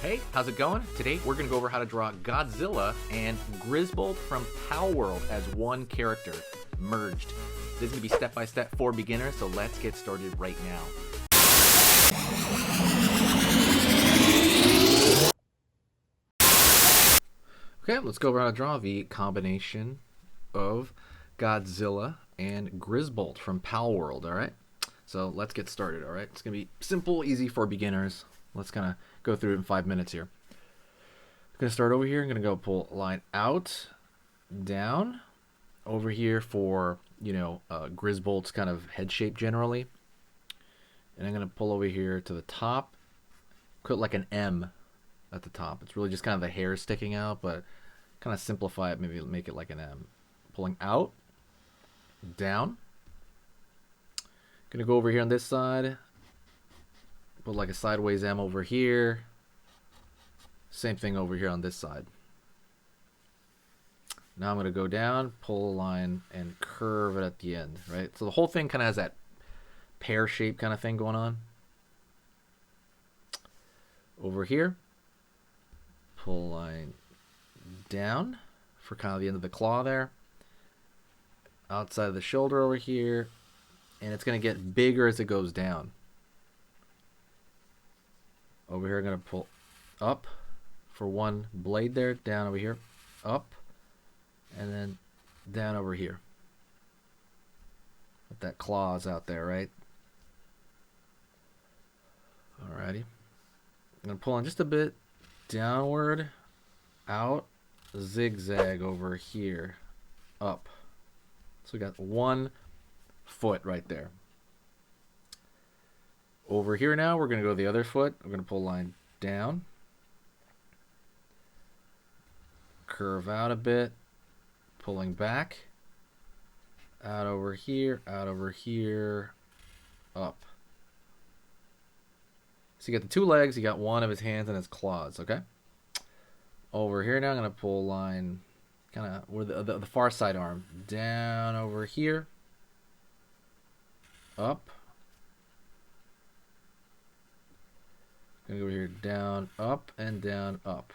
Hey, how's it going? Today we're going to go over how to draw Godzilla and Grizzbolt from PalWorld as one character, merged. This is going to be step-by-step for beginners, so let's get started right now. Okay, let's go over how to draw the combination of Godzilla and Grizzbolt from PalWorld, alright? So let's get started, alright? It's going to be simple, easy for beginners. Let's kind of go through it in 5 minutes here. I'm going to start over here. I'm going to go pull a line out, down, over here for, Grizzbolt's kind of head shape generally. And I'm going to pull over here to the top, put like an M at the top. It's really just kind of the hair sticking out, but kind of simplify it, maybe make it like an M. Pulling out, down. Going to go over here on this side. Put like a sideways M over here. Same thing over here on this side. Now I'm going to go down, pull a line, and curve it at the end, right? So the whole thing kind of has that pear shape kind of thing going on. Over here, pull a line down for kind of the end of the claw there. Outside of the shoulder over here. And it's going to get bigger as it goes down. Over here, I'm going to pull up for one blade there, down over here, up, and then down over here. With that claws out there, right? Alrighty. I'm going to pull in just a bit, downward, out, zigzag over here, up. So we got 1 foot right there. Over here now, we're going to go to the other foot. We're going to pull a line down. Curve out a bit. Pulling back. Out over here, up. So you got the 2 legs, you got one of his hands and his claws, okay? Over here now, I'm going to pull a line kind of where the far side arm. Down over here. Up. Gonna go over here, down, up, and down, up.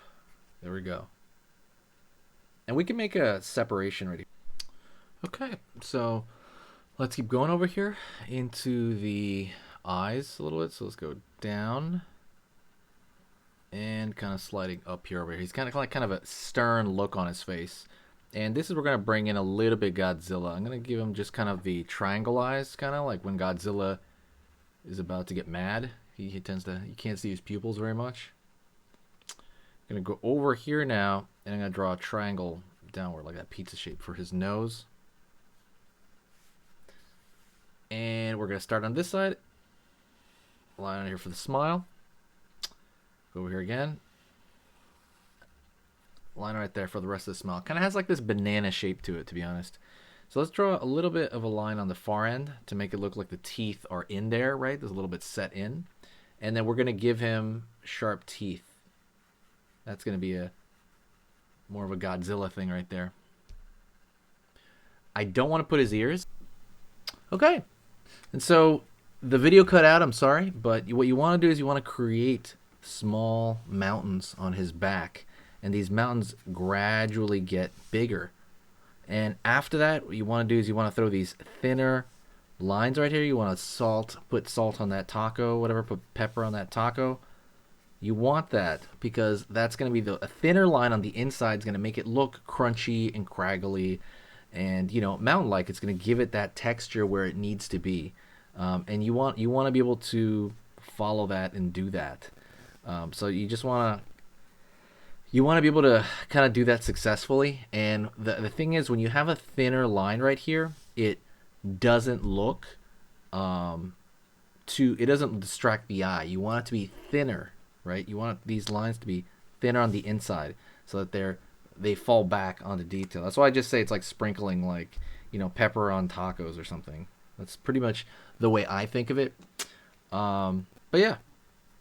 There we go. And we can make a separation right here. Okay, so let's keep going over here into the eyes a little bit. So let's go down and kind of sliding up here over here. He's kind of a stern look on his face. And this is, we're going to bring in a little bit Godzilla. I'm going to give him just kind of the triangle eyes, kind of like when Godzilla is about to get mad. He tends to, you can't see his pupils very much. I'm going to go over here now, and I'm going to draw a triangle downward, like that pizza shape for his nose. And we're going to start on this side. Line on here for the smile. Go over here again. Line right there for the rest of the smile. Kind of has like this banana shape to it, to be honest. So let's draw a little bit of a line on the far end to make it look like the teeth are in there, right? There's a little bit set in. And then we're going to give him sharp teeth. That's going to be more of a Godzilla thing right there. I don't want to put his ears. Okay. And so the video cut out, I'm sorry, but what you want to do is you want to create small mountains on his back. And these mountains gradually get bigger. And after that, what you want to do is you want to throw these thinner lines right here. You want to put salt on that taco, whatever, put pepper on that taco. You want that because that's going to be a thinner line on the inside is going to make it look crunchy and craggly and, mountain-like. It's going to give it that texture where it needs to be. And you want to be able to follow that and do that. So you just want to be able to kind of do that successfully. And the thing is, when you have a thinner line right here, it doesn't look it doesn't distract the eye. You want it to be thinner, right? You want these lines to be thinner on the inside so that they fall back onto detail. That's why I just say it's like sprinkling pepper on tacos or something. That's pretty much the way I think of it. But yeah.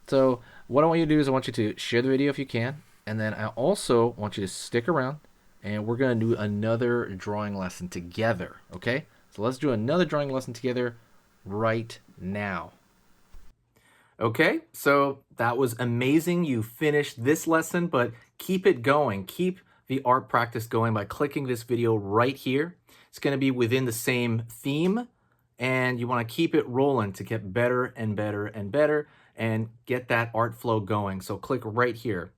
So what I want you to do is I want you to share the video if you can. And then I also want you to stick around and we're going to do another drawing lesson together, okay? So let's do another drawing lesson together right now. Okay, so that was amazing. You finished this lesson, but keep it going. Keep the art practice going by clicking this video right here. It's going to be within the same theme, and you want to keep it rolling to get better and better and better and get that art flow going. So click right here.